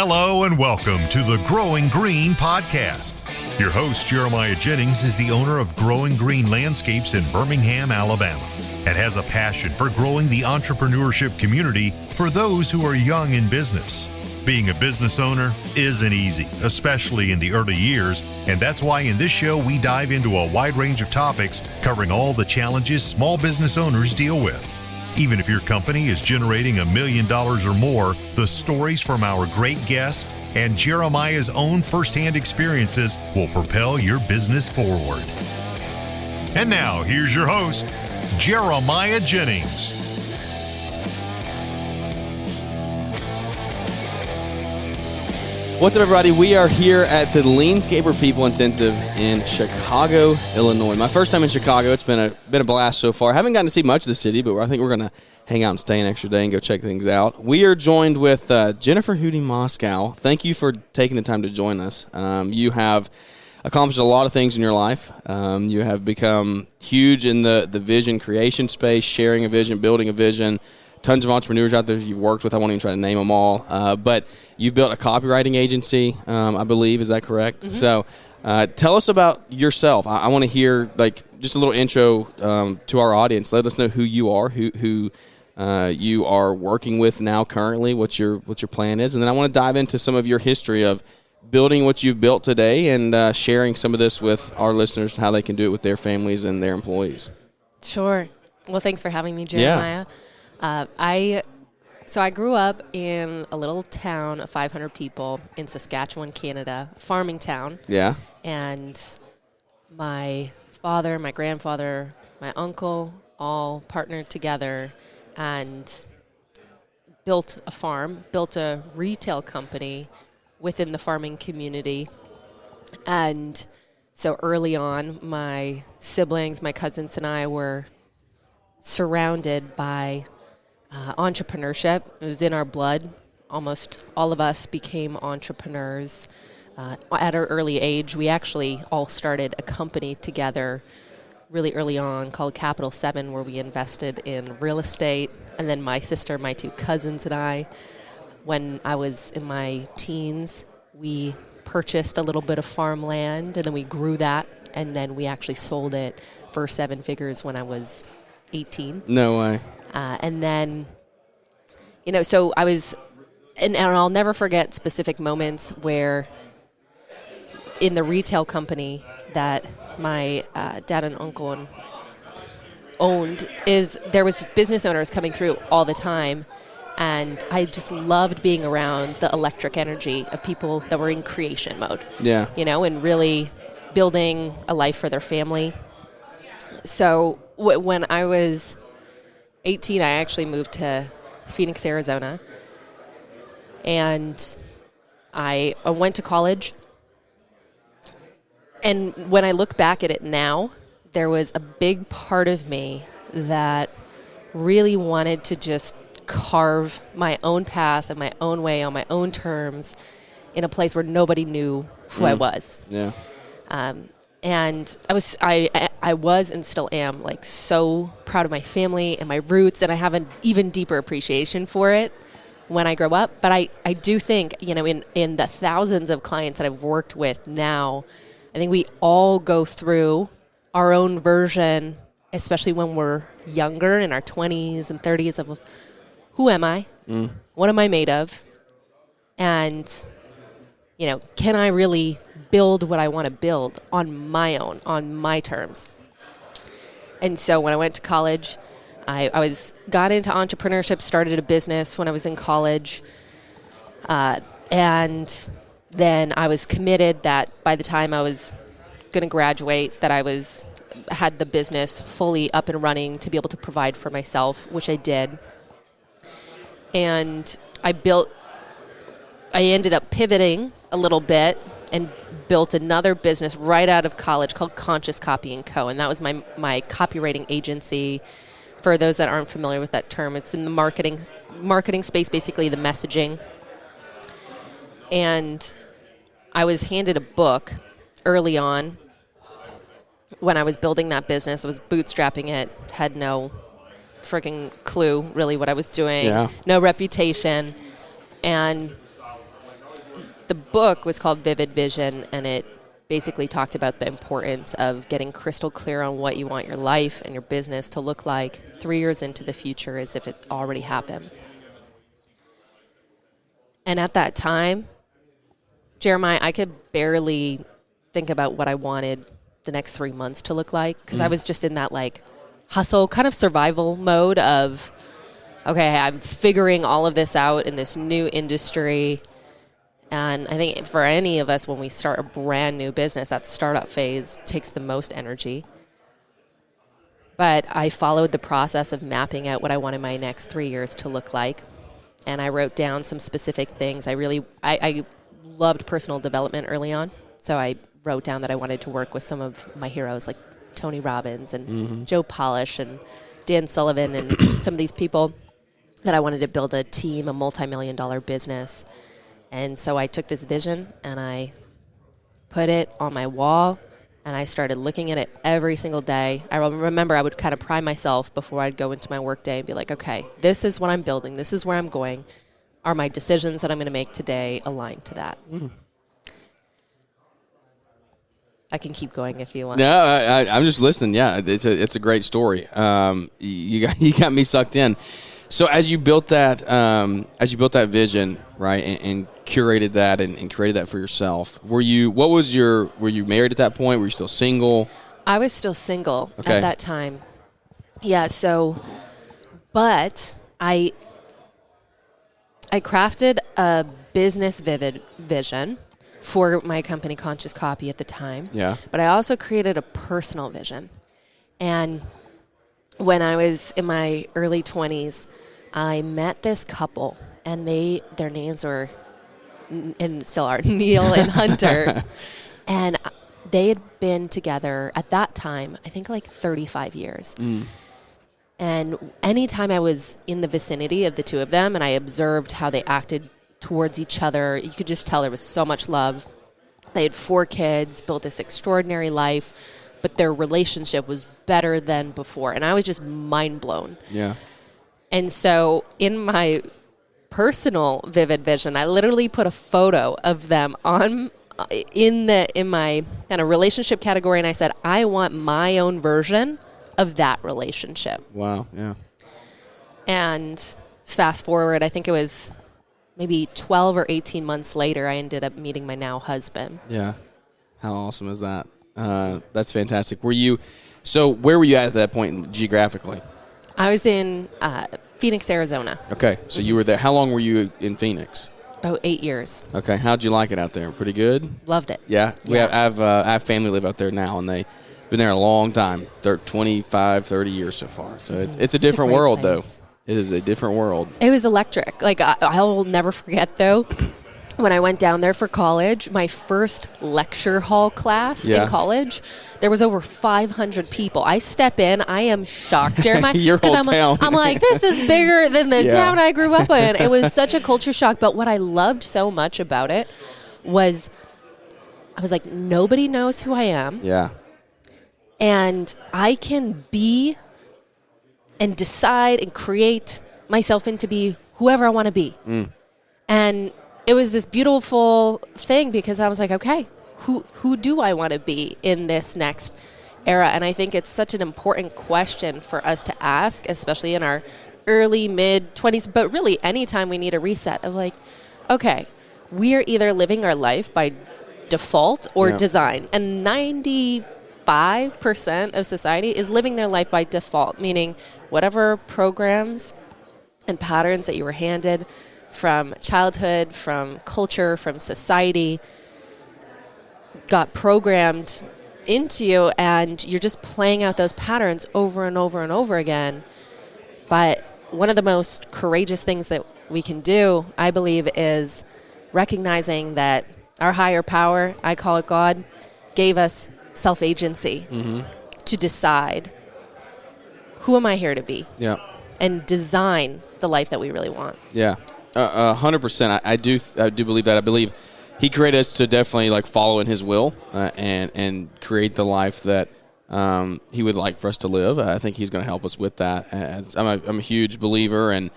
Hello and welcome to the Growing Green podcast. Your host, Jeremiah Jennings, is the owner of Growing Green Landscapes in Birmingham, Alabama, and has a passion for growing the entrepreneurship community for those who are young in business. Being a business owner isn't easy, especially in the early years, and that's why in this show we dive into a wide range of topics covering all the challenges small business owners deal with. Even if your company is generating $1 million or more, the stories from our great guest and Jeremiah's own firsthand experiences will propel your business forward. And now, here's your host, Jeremiah Jennings. What's up, everybody? We are here at the Leanscaper People Intensive in Chicago, Illinois. My first time in Chicago. It's been a blast so far. I haven't gotten to see much of the city, but I think we're going to hang out and stay an extra day and go check things out. We are joined with Jennifer Hudye Moscow. Thank you for taking the time to join us. You have accomplished a lot of things in your life. You have become huge in the vision creation space, sharing a vision, building a vision. Tons of entrepreneurs out there you've worked with. I won't even try to name them all. But you've built a copywriting agency, I believe. Is that correct? Mm-hmm. So tell us about yourself. I want to hear just a little intro to our audience. Let us know who you are, who you are working with now currently, what your plan is. And then I want to dive into some of your history of building what you've built today and sharing some of this with our listeners, how they can do it with their families and their employees. Sure. Well, thanks for having me, Jeremiah. Yeah. I grew up in a little town of 500 people in Saskatchewan, Canada, farming town. Yeah. And my father, my grandfather, my uncle all partnered together and built a farm, built a retail company within the farming community. And so early on, my siblings, my cousins, and I were surrounded by entrepreneurship. It was in our blood. Almost all of us became entrepreneurs at our early age. We actually all started a company together really early on called Capital 7, where we invested in real estate. And then my sister, my two cousins, and I, when I was in my teens, we purchased a little bit of farmland, and then we grew that, and then we actually sold it for 7 figures when I was 18. No way. And then, so I was, and I'll never forget specific moments where in the retail company that my dad and uncle owned, there was just business owners coming through all the time. And I just loved being around the electric energy of people that were in creation mode. Yeah. And really building a life for their family. So when I was 18, I actually moved to Phoenix, Arizona, and I went to college. And when I look back at it now, there was a big part of me that really wanted to just carve my own path and my own way on my own terms in a place where nobody knew who I was. Yeah. And I was and still am so proud of my family and my roots, and I have an even deeper appreciation for it when I grow up. But I do think, in the thousands of clients that I've worked with now, I think we all go through our own version, especially when we're younger in our 20s and 30s of who am I? What am I made of? And, can I really build what I want to build on my own, on my terms? And so when I went to college, I got into entrepreneurship, started a business when I was in college. And then I was committed that by the time I was going to graduate, that I had the business fully up and running to be able to provide for myself, which I did. And I ended up pivoting a little bit and built another business right out of college called Conscious Copy & Co. And that was my copywriting agency. For those that aren't familiar with that term, it's in the marketing space, basically the messaging. And I was handed a book early on when I was building that business. I was bootstrapping it, had no freaking clue really what I was doing, no reputation. And the book was called Vivid Vision, and it basically talked about the importance of getting crystal clear on what you want your life and your business to look like 3 years into the future as if it already happened. And at that time, Jeremiah, I could barely think about what I wanted the next 3 months to look like, because I was just in that like hustle kind of survival mode of, okay, I'm figuring all of this out in this new industry. And I think for any of us, when we start a brand new business, that startup phase takes the most energy. But I followed the process of mapping out what I wanted my next 3 years to look like. And I wrote down some specific things. I loved personal development early on. So I wrote down that I wanted to work with some of my heroes like Tony Robbins and Joe Polish and Dan Sullivan and some of these people, that I wanted to build a team, a multi-million-dollar business. And so I took this vision and I put it on my wall, and I started looking at it every single day. I remember I would kind of prime myself before I'd go into my work day and be like, okay, this is what I'm building. This is where I'm going. Are my decisions that I'm going to make today aligned to that? I can keep going if you want. No, I'm just listening. Yeah, it's a great story. You got me sucked in. So as you built that vision, right, and curated that and created that for yourself, were you married at that point? Were you still single? I was still single at that time. Yeah. So, but I crafted a business vision for my company Conscious Copy at the time. Yeah. But I also created a personal vision. And when I was in my early 20s, I met this couple, and their names were, and still are, Neil and Hunter. And they had been together at that time, I think like 35 years. And anytime I was in the vicinity of the two of them and I observed how they acted towards each other, you could just tell there was so much love. They had 4 kids, built this extraordinary life, but their relationship was better than before. And I was just mind blown. Yeah. And so in my personal vivid vision, I literally put a photo of them in my kind of relationship category, and I said, I want my own version of that relationship. Wow. Yeah. And fast forward, I think it was maybe 12 or 18 months later, I ended up meeting my now husband. Yeah. How awesome is that? That's fantastic. So where were you at that point geographically? I was in Phoenix, Arizona. Okay. So you were there. How long were you in Phoenix? About 8 years. Okay. How'd you like it out there? Pretty good? Loved it. Yeah. I have family live out there now, and they've been there a long time, 25, 30 years so far. So it's a different world, place. Though. It is a different world. It was electric. Like, I'll never forget, though, when I went down there for college, my first lecture hall class in college, there was over 500 people. I step in, I am shocked, Jeremiah. Your whole town. I'm like, this is bigger than the town I grew up in. It was such a culture shock. But what I loved so much about it was, I was like, nobody knows who I am. Yeah. And I can be and decide and create myself into be whoever I want to be. And it was this beautiful thing, because I was like, okay, who do I want to be in this next era? And I think it's such an important question for us to ask, especially in our early, mid-20s, but really anytime we need a reset of like, okay, we are either living our life by default or design. And 95% of society is living their life by default, meaning whatever programs and patterns that you were handed from childhood, from culture, from society, got programmed into you, and you're just playing out those patterns over and over and over again. But one of the most courageous things that we can do, I believe, is recognizing that our higher power, I call it God, gave us self-agency to decide, who am I here to be? Yeah. And design the life that we really want. Yeah. 100%. I do believe that. I believe He created us to definitely like follow in His will and create the life that He would like for us to live. I think He's going to help us with that. I'm a huge believer and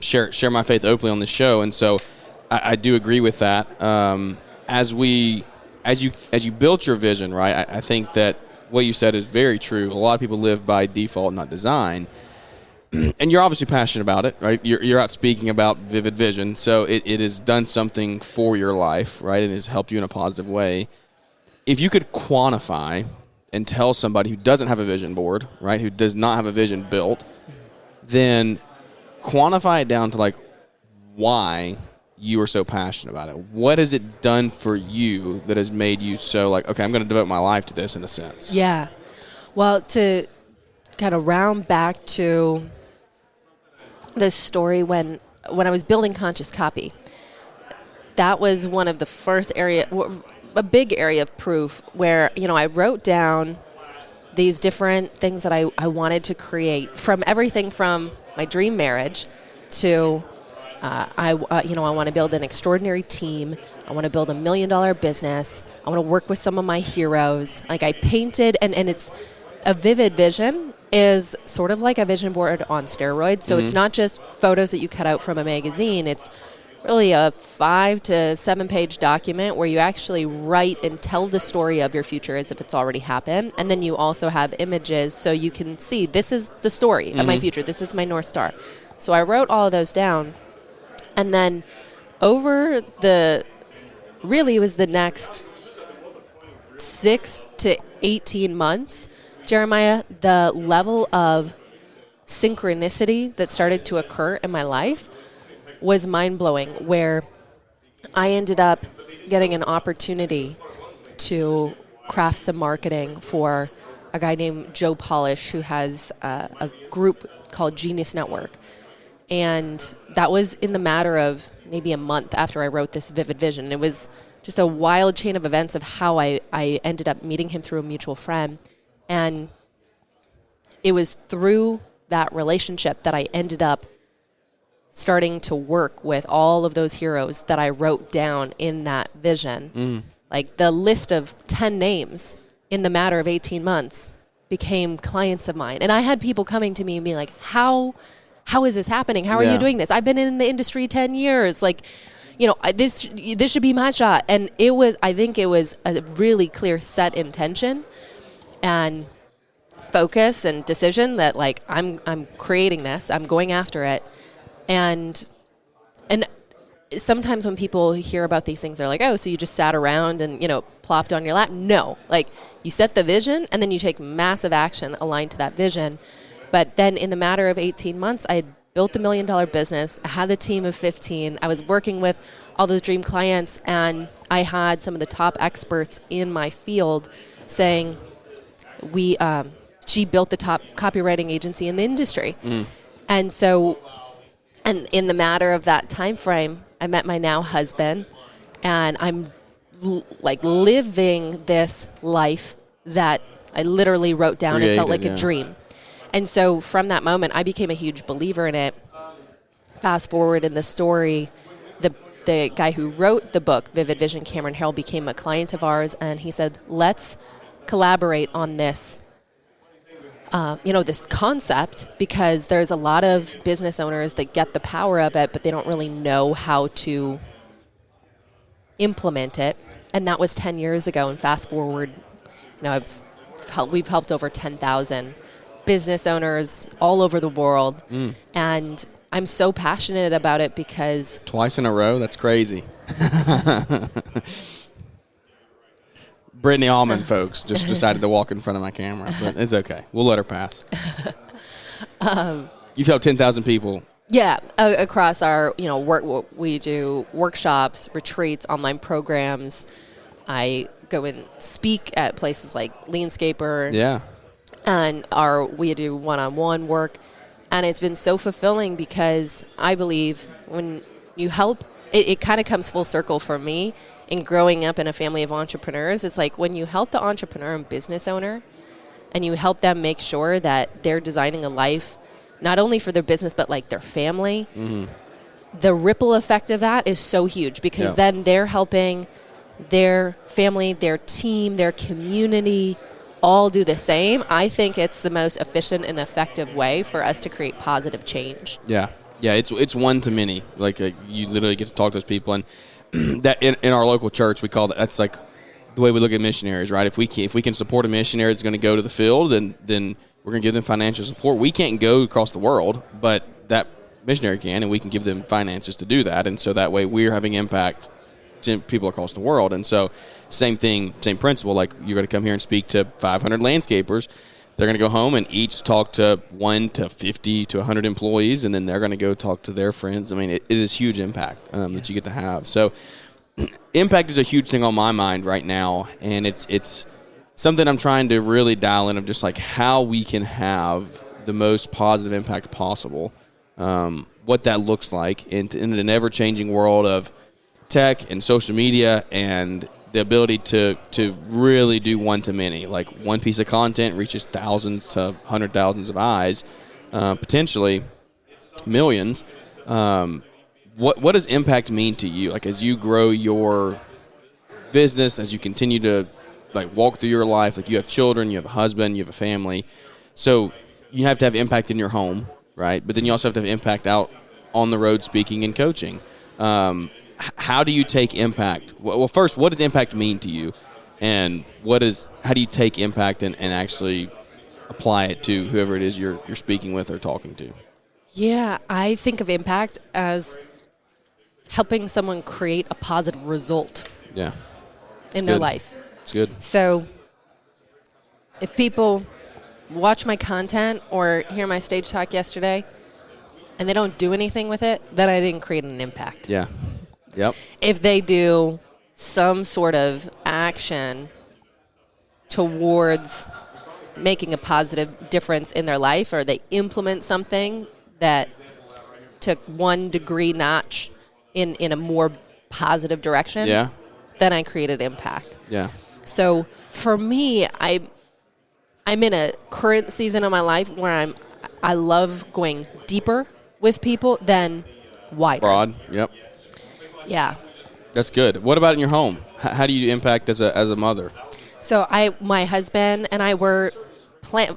share my faith openly on this show. And so I do agree with that. As you built your vision, right, I think that what you said is very true. A lot of people live by default, not design. And you're obviously passionate about it, right? You're out speaking about vivid vision, so it has done something for your life, right? It has helped you in a positive way. If you could quantify and tell somebody who doesn't have a vision board, right, who does not have a vision built, then quantify it down to like why you are so passionate about it. What has it done for you that has made you so like, okay, I'm going to devote my life to this in a sense? Yeah. Well, to kind of round back to this story when I was building conscious copy, that was one of the first a big area of proof where, I wrote down these different things that I wanted to create, from everything from my dream marriage to I want to build an extraordinary team. I want to build $1 million business. I want to work with some of my heroes. Like, I painted, and it's a vivid vision is sort of like a vision board on steroids. So it's not just photos that you cut out from a magazine. It's really a 5 to 7 page document where you actually write and tell the story of your future as if it's already happened. And then you also have images so you can see, this is the story of my future. This is my North Star. So I wrote all of those down. And then over it was the next 6 to 18 months, Jeremiah, the level of synchronicity that started to occur in my life was mind-blowing, where I ended up getting an opportunity to craft some marketing for a guy named Joe Polish, who has a group called Genius Network. And that was in the matter of maybe a month after I wrote this vivid vision. It was just a wild chain of events of how I ended up meeting him through a mutual friend. And it was through that relationship that I ended up starting to work with all of those heroes that I wrote down in that vision. Like, the list of 10 names in the matter of 18 months became clients of mine. And I had people coming to me and being like, how is this happening? How are you doing this? I've been in the industry 10 years. Like, this should be my shot. And I think it was a really clear set intention and focus and decision that, like, I'm creating this. I'm going after it. And sometimes when people hear about these things, they're like, oh, so you just sat around and, plopped on your lap. No, like, you set the vision and then you take massive action aligned to that vision. But then in the matter of 18 months, I had built the $1 million business. I had a team of 15. I was working with all those dream clients, and I had some of the top experts in my field saying, she built the top copywriting agency in the industry. And so, and in the matter of that time frame, I met my now husband, and I'm living this life that I literally wrote down and felt like a dream. And so from that moment, I became a huge believer in it. Fast forward in the story, the guy who wrote the book, Vivid Vision, Cameron Harrell, became a client of ours, and he said, let's collaborate on this, this concept, because there's a lot of business owners that get the power of it, but they don't really know how to implement it. And that was 10 years ago. And fast forward, we've helped over 10,000 business owners all over the world. And I'm so passionate about it because... Twice in a row? That's crazy. Brittany Allman, folks, just decided to walk in front of my camera, but it's okay. We'll let her pass. You've helped 10,000 people. Yeah, across our work. We do workshops, retreats, online programs. I go and speak at places like Leanscaper. Yeah. And we do one-on-one work. And it's been so fulfilling because I believe when you help, it kind of comes full circle for me in growing up in a family of entrepreneurs. It's like when you help the entrepreneur and business owner and you help them make sure that they're designing a life not only for their business but like their family, the ripple effect of that is so huge because then they're helping their family, their team, their community all do the same. I think it's the most efficient and effective way for us to create positive change. Yeah. Yeah, it's one to many. Like you literally get to talk to those people, and that in our local church we call that's like the way we look at missionaries, right? If we can support a missionary that's going to go to the field, then we're going to give them financial support. We can't go across the world, but that missionary can, and we can give them finances to do that, and so that way we're having impact to people across the world. And so same thing, same principle. Like you're going to come here and speak to 500 landscapers. They're going to go home and each talk to 1 to 50 to 100 employees, and then they're going to go talk to their friends. I mean, it is huge impact that you get to have. So impact is a huge thing on my mind right now, and it's something I'm trying to really dial in of just like how we can have the most positive impact possible, what that looks like in an ever-changing world of tech and social media and the ability to really do one-to-many. Like one piece of content reaches thousands to 100,000s of eyes, potentially millions. What does impact mean to you? Like as you grow your business, as you continue to like walk through your life, like you have children, you have a husband, you have a family. So you have to have impact in your home, right? But then you also have to have impact out on the road speaking and coaching. How do you take impact? Well, first, what does impact mean to you? And how do you take impact and actually apply it to whoever it is you're speaking with or talking to? Yeah, I think of impact as helping someone create a positive result in their life. It's good. So if people watch my content or hear my stage talk yesterday and they don't do anything with it, then I didn't create an impact. Yeah. Yep. If they do some sort of action towards making a positive difference in their life, or they implement something that took 1 degree notch in a more positive direction, then I created impact. Yeah. So for me, I'm in a current season of my life where I love going deeper with people than wider. Broad. Yep. Yeah. That's good. What about in your home? How do you impact as a mother? So my husband and I were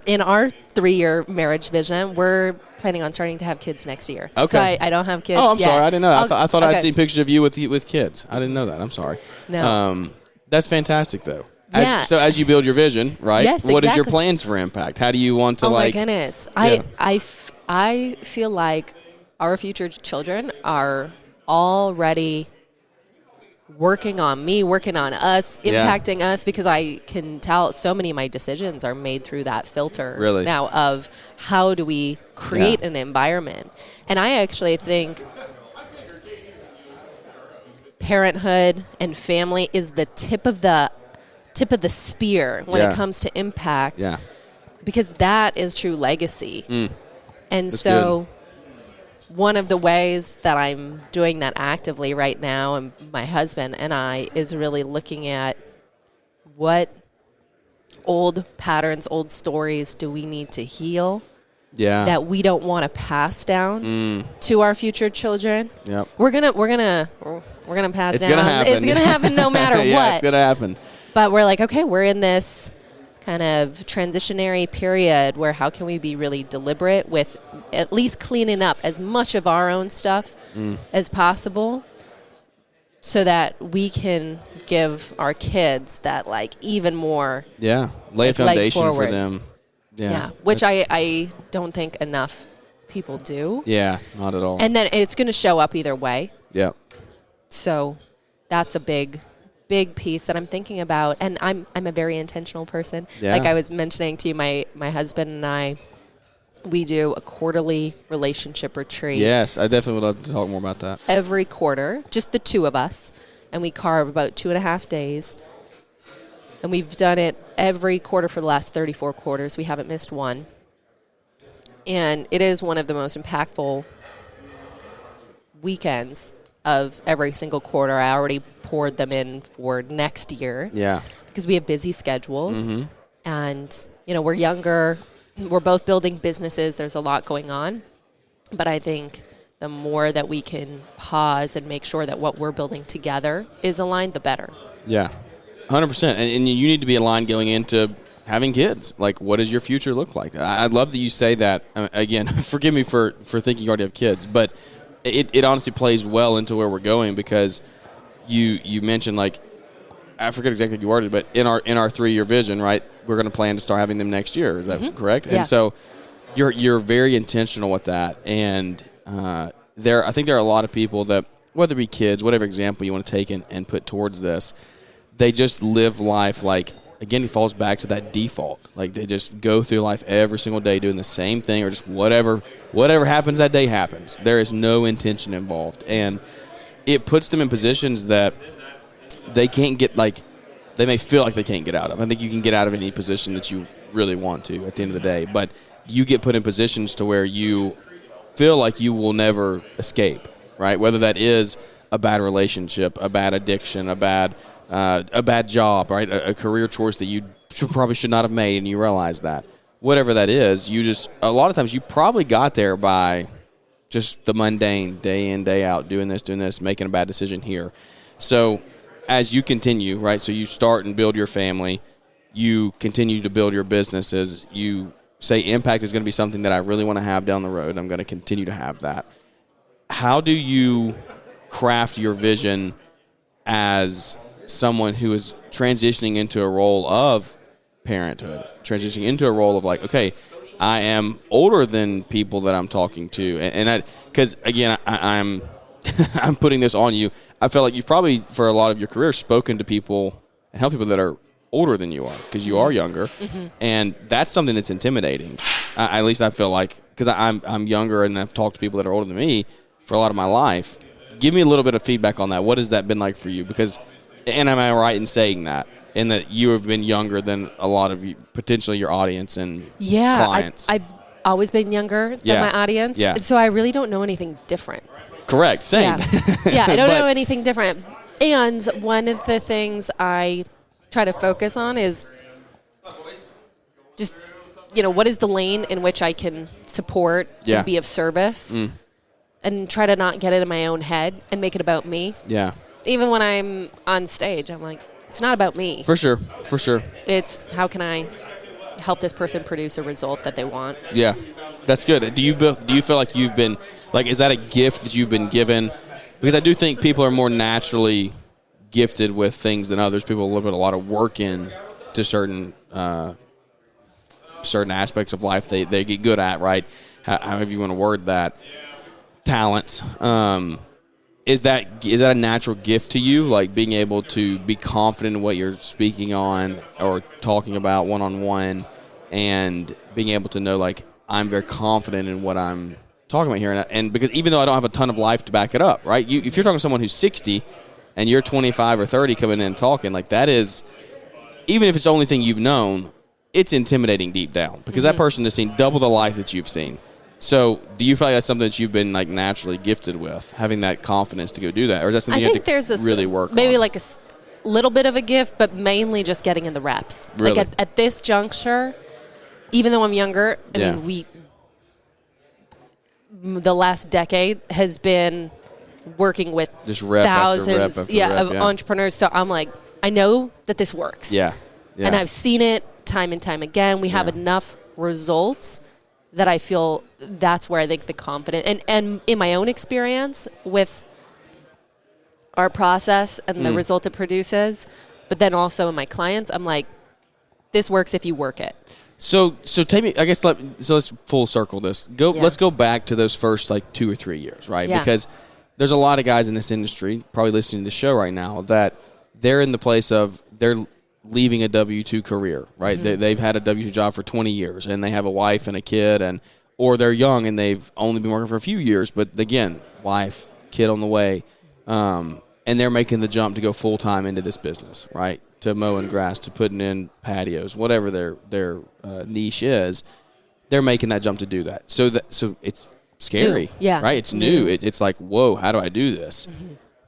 in our 3-year marriage vision, we're planning on starting to have kids next year. Okay. So I don't have kids Oh, I'm yet. sorry. I didn't know that. I thought okay. I'd seen pictures of you with kids. I didn't know that. I'm sorry. No. That's fantastic, though. Yeah. So as you build your vision, right? Yes, What is your exactly. plans for impact? How do you want to my goodness. Yeah. I feel like our future children are already working on me, working on us, impacting us, because I can tell so many of my decisions are made through that filter now of how do we create an environment. And I actually think parenthood and family is the tip of the spear when it comes to impact, because that is true legacy. And That's so one of the ways that I'm doing that actively right now, and my husband and I, is really looking at what old patterns, old stories do we need to heal that we don't want to pass down to our future children. Yep. We're gonna pass It's down. gonna happen. It's gonna happen no matter what. Yeah, it's gonna happen. But we're like, okay, we're in this kind of transitionary period where how can we be really deliberate with at least cleaning up as much of our own stuff as possible, so that we can give our kids that like even more lay a foundation for them. Which I don't think enough people do. Not at all. And then it's going to show up either way. So that's a big piece that I'm thinking about, and I'm a very intentional person. Like I was mentioning to you, my husband and I, we do a quarterly relationship retreat. Yes, I definitely would love to talk more about that. Every quarter, just the two of us, and we carve about 2.5 days. And we've done it every quarter for the last 34 quarters. We haven't missed one. And it is one of the most impactful weekends of every single quarter. I already poured them in for next year. Because we have busy schedules. And, we're younger. We're both building businesses. There's a lot going on. But I think the more that we can pause and make sure that what we're building together is aligned, the better. 100%. And you need to be aligned going into having kids. Like, what does your future look like? I love that you say that. Again, forgive me for thinking you already have kids, but it honestly plays well into where we're going, because you mentioned, like, I forget exactly what you worded, but in our 3-year vision, right, we're going to plan to start having them next year. Is that correct? Yeah. And so you're very intentional with that. And I think there are a lot of people that, whether it be kids, whatever example you want to take and put towards this, they just live life like, again, it falls back to that default. Like, they just go through life every single day doing the same thing, or just whatever happens that day happens. There is no intention involved. And it puts them in positions that they can't get, like, they may feel like they can't get out of. I think you can get out of any position that you really want to at the end of the day. But you get put in positions to where you feel like you will never escape, right? Whether that is a bad relationship, a bad addiction, a bad job, right? A career choice that you probably should not have made, and you realize that. Whatever that is, a lot of times you probably got there by just the mundane, day in, day out, doing this, making a bad decision here. So as you continue, right, so you start and build your family, you continue to build your businesses, you say impact is going to be something that I really want to have down the road. I'm going to continue to have that. How do you craft your vision as someone who is transitioning into a role of parenthood, transitioning into a role of, like, okay, I am older than people that I'm talking to, and because again, I'm I'm putting this on you. I feel like you've probably, for a lot of your career, spoken to people and helped people that are older than you are, because you are younger, and that's something that's intimidating. At least I feel like, because I'm younger and I've talked to people that are older than me for a lot of my life. Give me a little bit of feedback on that. What has that been like for you? Because, and am I right in saying that? In that you have been younger than a lot of you, potentially your audience and clients. I've always been younger than my audience, so I really don't know anything different. Correct, same. Yeah, I don't know anything different. And one of the things I try to focus on is just, what is the lane in which I can support and be of service, and try to not get it in my own head and make it about me. Yeah. Even when I'm on stage, I'm like, it's not about me. For sure. It's how can I help this person produce a result that they want. Yeah, that's good. Do you feel like you've been, like, is that a gift that you've been given? Because I do think people are more naturally gifted with things than others. People put a lot of work in to certain aspects of life they get good at, right? However you want to word that. Talents. Is that a natural gift to you, like being able to be confident in what you're speaking on or talking about one-on-one, and being able to know, like, I'm very confident in what I'm talking about here, and because even though I don't have a ton of life to back it up, right? If you're talking to someone who's 60 and you're 25 or 30 coming in and talking, like, that is, even if it's the only thing you've known, it's intimidating deep down, because that person has seen double the life that you've seen. So do you feel like that's something that you've been, like, naturally gifted with, having that confidence to go do that? Or is that something you have to really work on? Maybe like a little bit of a gift, but mainly just getting in the reps. Really? Like at this juncture, even though I'm younger, I mean, the last decade has been working with just thousands of entrepreneurs. So I'm like, I know that this works. Yeah. And I've seen it time and time again. We have enough results that I feel that's where I think the confidence, and in my own experience with our process and the result it produces, but then also in my clients, I'm like, this works if you work it. So take me, I guess, let's full circle this. Let's go back to those first, like, 2 or 3 years, right? Yeah. Because there's a lot of guys in this industry probably listening to the show right now that they're in the place of, they're leaving a W-2 career, right? They've had a W-2 job for 20 years, and they have a wife and a kid, or they're young and they've only been working for a few years, but again, wife, kid on the way, and they're making the jump to go full-time into this business, right? To mowing grass, to putting in patios, whatever their niche is, they're making that jump to do that. So it's scary, right? It's new. It's like, whoa, how do I do this?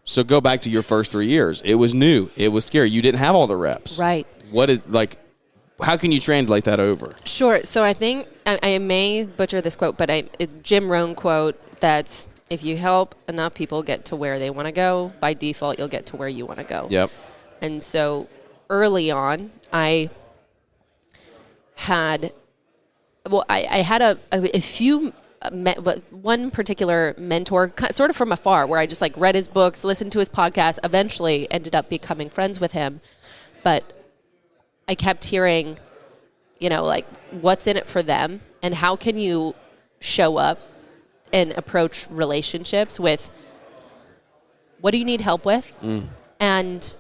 So go back to your first 3 years. It was new. It was scary. You didn't have all the reps. Right. How can you translate that over? Sure. So I think I may butcher this quote, but it's Jim Rohn quote that's, if you help enough people get to where they want to go, by default, you'll get to where you want to go. Yep. And so early on, I had, well, I had a few, one particular mentor, sort of from afar, where I just like read his books, listened to his podcast, eventually ended up becoming friends with him. But I kept hearing, you know, like, what's in it for them, and how can you show up and approach relationships with, what do you need help with? And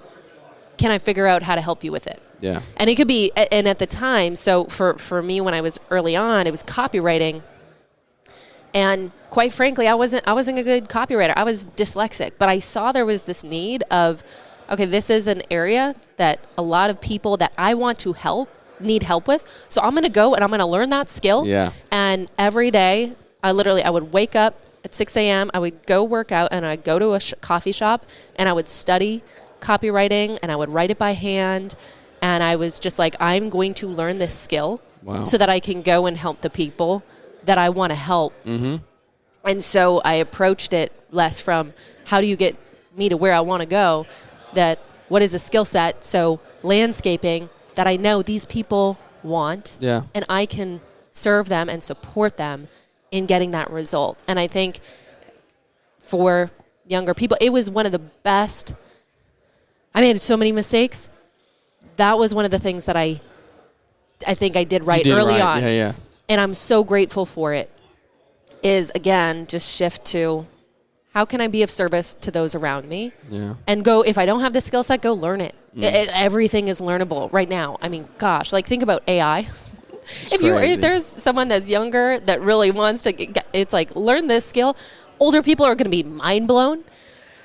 can I figure out how to help you with it? Yeah. And it could be, and at the time, so for me, when I was early on, it was copywriting. And quite frankly, I wasn't a good copywriter. I was dyslexic, but I saw there was this need of, okay, this is an area that a lot of people that I want to help need help with. So I'm going to go and I'm going to learn that skill. Yeah. And every day, I would wake up at 6 a.m. I would go work out, and I'd go to a coffee shop, and I would study copywriting, and I would write it by hand. And I was just like, I'm going to learn this skill so that I can go and help the people that I want to help. Mm-hmm. And so I approached it less from, how do you get me to where I want to go, that what is a skill set? So landscaping that I know these people want, and I can serve them and support them in getting that result. And I think for younger people, it was one of the best. I made so many mistakes. That was one of the things that I think I did right early on. Yeah. And I'm so grateful for it. Is, again, just shift to, how can I be of service to those around me? Yeah. And go, if I don't have the skill set, go learn it. Everything is learnable right now. I mean, gosh, like, think about AI. If there's someone that's younger that really wants to it's like, learn this skill. Older people are going to be mind blown,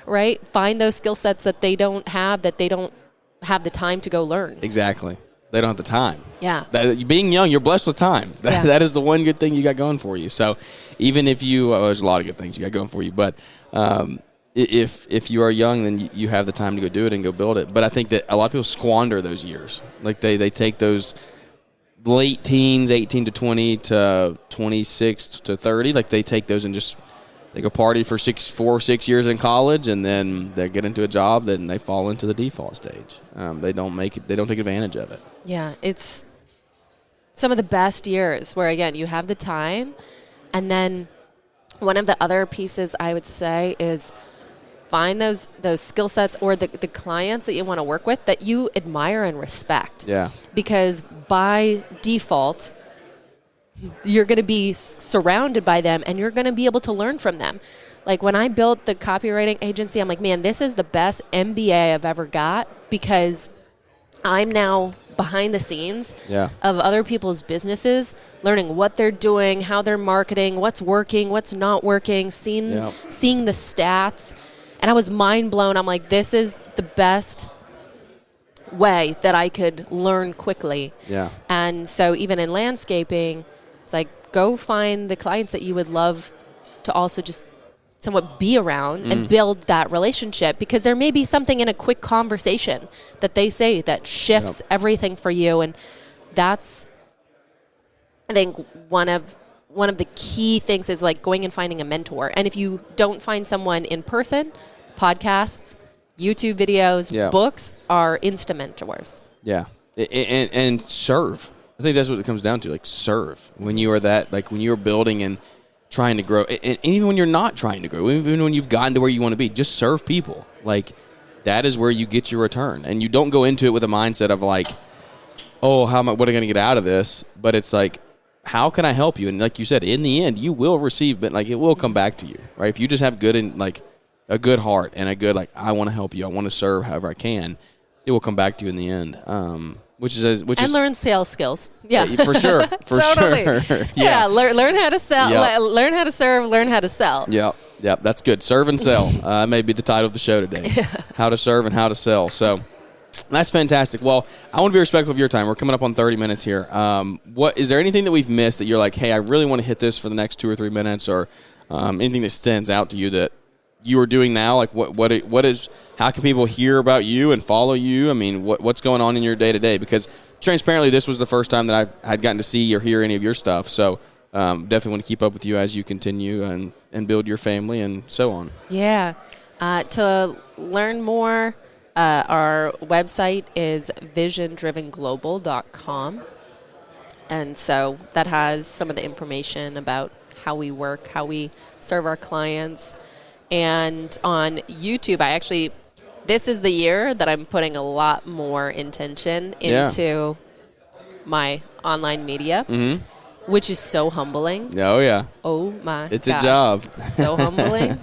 right? Find those skill sets that they don't have the time to go learn. Exactly. They don't have the time. Yeah. Being young, you're blessed with time. That is the one good thing you got going for you. So even if there's a lot of good things you got going for you, but if you are young, then you have the time to go do it and go build it. But I think that a lot of people squander those years. Like they take those late teens, 18 to 20 to 26 to 30, like they take those and just they go party for 4 or 6 years in college, and then they get into a job, then they fall into the default stage. They don't take advantage of it. Yeah, it's some of the best years where, again, you have the time. And then one of the other pieces I would say is find those skill sets or the clients that you want to work with that you admire and respect. Yeah. Because by default, you're going to be surrounded by them, and you're going to be able to learn from them. Like, when I built the copywriting agency, I'm like, man, this is the best MBA I've ever got, because I'm now behind the scenes of other people's businesses, learning what they're doing, how they're marketing, what's working, what's not working, seeing the stats. And I was mind blown. I'm like, this is the best way that I could learn quickly. Yeah. And so even in landscaping, it's like, go find the clients that you would love to also just somewhat be around and build that relationship, because there may be something in a quick conversation that they say that shifts everything for you. And that's, I think, one of the key things is like going and finding a mentor. And if you don't find someone in person, podcasts, YouTube videos, books are instant mentors. Yeah. And serve. I think that's what it comes down to, like, serve. When you are that, like, when you're building and trying to grow, and even when you're not trying to grow, even when you've gotten to where you want to be, just serve people. Like, that is where you get your return. And you don't go into it with a mindset of like, oh, what am I going to get out of this? But it's like, how can I help you? And like you said, in the end, you will receive, but like, it will come back to you, right? If you just have a good heart and a good, like, I want to help you, I want to serve however I can, it will come back to you in the end. And learn sales skills. Yeah, for sure. Totally. Sure. Yeah. Learn how to sell. Learn how to serve. Learn how to sell. Yep. That's good. Serve and sell. May be the title of the show today. How to serve and how to sell. So that's fantastic. Well, I want to be respectful of your time. We're coming up on 30 minutes here. What is there anything that we've missed that you're like, hey, I really want to hit this for the next 2 or 3 minutes, or anything that stands out to you that you are doing now? Like, what is? How can people hear about you and follow you? I mean, what's going on in your day-to-day? Because transparently, this was the first time that I had gotten to see or hear any of your stuff. So definitely want to keep up with you as you continue and build your family and so on. Yeah. To learn more, our website is visiondrivenglobal.com. And so that has some of the information about how we work, how we serve our clients. And on YouTube, this is the year that I'm putting a lot more intention into my online media, which is so humbling. Oh, yeah. Oh, my It's gosh. a job. So humbling.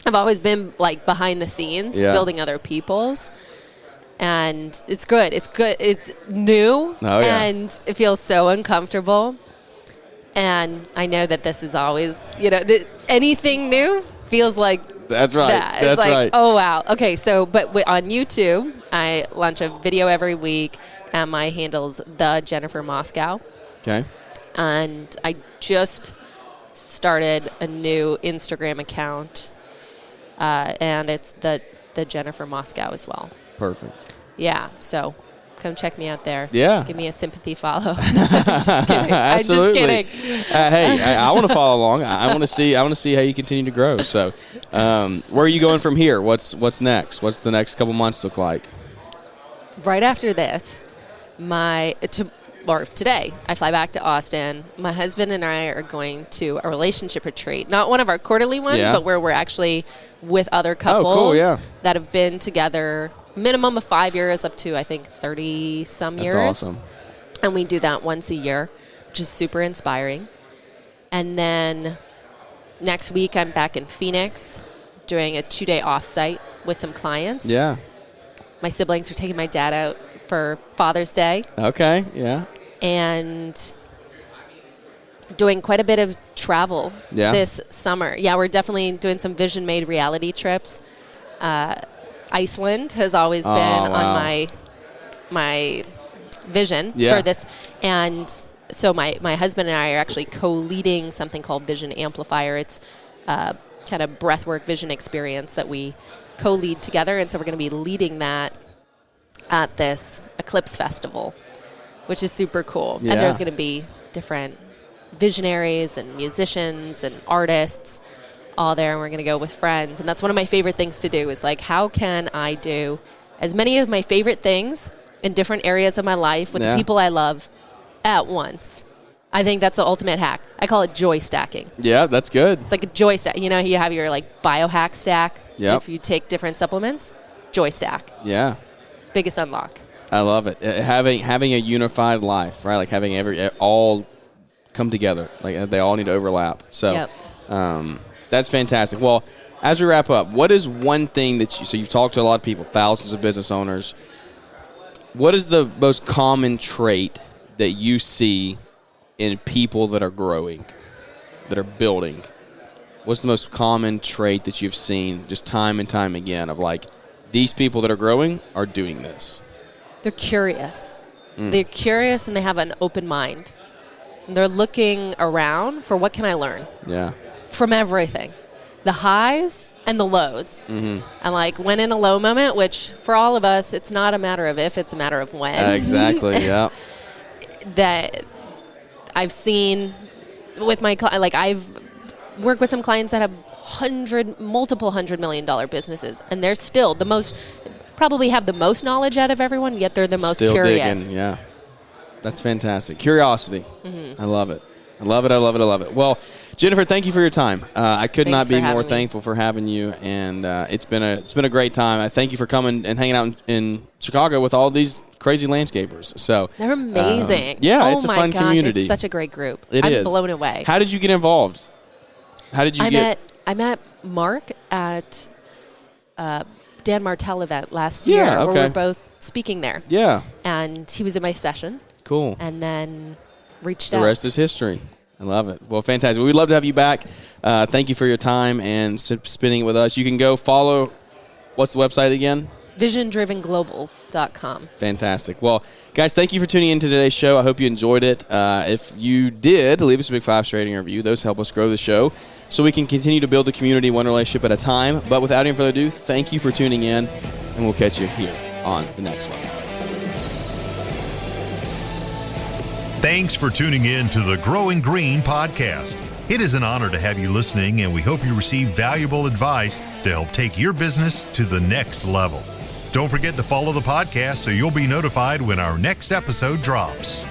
I've always been like behind the scenes, building other people's. And it's good. It's good. It's new. Oh, yeah. And it feels so uncomfortable. And I know that this is always, anything new feels like That's right. that. It's That's like, right. oh, wow. Okay, so, but on YouTube, I launch a video every week, and my handle's the Jennifer Moscow. Okay. And I just started a new Instagram account, and it's the Jennifer Moscow as well. Perfect. Yeah, so come check me out there. Yeah. Give me a sympathy follow. I'm just kidding. Absolutely. I'm just kidding. Hey, I want to follow along. I want to see how you continue to grow. So, where are you going from here? What's next? What's the next couple months look like? Right after this, today, I fly back to Austin. My husband and I are going to a relationship retreat. Not one of our quarterly ones, but where we're actually with other couples that have been together minimum of 5 years up to, I think, 30-some years. That's awesome. And we do that once a year, which is super inspiring. And then next week, I'm back in Phoenix doing a 2-day offsite with some clients. Yeah. My siblings are taking my dad out for Father's Day. Okay, yeah. And doing quite a bit of travel this summer. Yeah, we're definitely doing some Vision Made reality trips. Iceland has always been on my vision for this. And so my husband and I are actually co-leading something called Vision Amplifier. It's kind of breathwork vision experience that we co-lead together. And so we're going to be leading that at this Eclipse Festival, which is super cool. Yeah. And there's going to be different visionaries and musicians and artists all there, and we're going to go with friends. And that's one of my favorite things to do is like, how can I do as many of my favorite things in different areas of my life with the people I love at once? I think that's the ultimate hack. I call it joy stacking. Yeah, that's good. It's like a joy stack. You have your like biohack stack. Yep. If you take different supplements, joy stack. Yeah. Biggest unlock. I love it. Having a unified life, right? Like having all come together. Like they all need to overlap. So that's fantastic. Well, as we wrap up, what is one thing that so you've talked to a lot of people, thousands of business owners. What is the most common trait that you see in people that are growing, that are building? What's the most common trait that you've seen just time and time again of like, these people that are growing are doing this? They're curious. They're curious and they have an open mind. And they're looking around for what can I learn? Yeah. From everything. The highs and the lows. And like when in a low moment, which for all of us, it's not a matter of if, it's a matter of when. Exactly, yeah. That I've seen with my clients, like I've worked with some clients that have multiple $100 million businesses, and they're still probably have the most knowledge out of everyone, yet they're the most still curious. Digging, yeah. That's fantastic. Curiosity. I love it. I love it. I love it. I love it. Well, Jennifer, thank you for your time. I could not be more thankful for having you, and it's been a great time. I thank you for coming and hanging out in Chicago with all these crazy landscapers. So they're amazing. It's a fun community. It's such a great group. I'm blown away. How did you get involved? How did you I met Mark at Dan Martell event last year, where we were both speaking there. Yeah. And he was in my session. Cool. And then reached out. The rest is history. I love it. Well, fantastic. We'd love to have you back. Thank you for your time and spending it with us. You can go follow, what's the website again? visiondrivenglobal.com. Fantastic. Well, guys, thank you for tuning in to today's show. I hope you enjoyed it. If you did, leave us a big 5-star rating and review. Those help us grow the show so we can continue to build the community one relationship at a time. But without any further ado, thank you for tuning in, and we'll catch you here on the next one. Thanks for tuning in to the Growing Green podcast. It is an honor to have you listening, and we hope you receive valuable advice to help take your business to the next level. Don't forget to follow the podcast so you'll be notified when our next episode drops.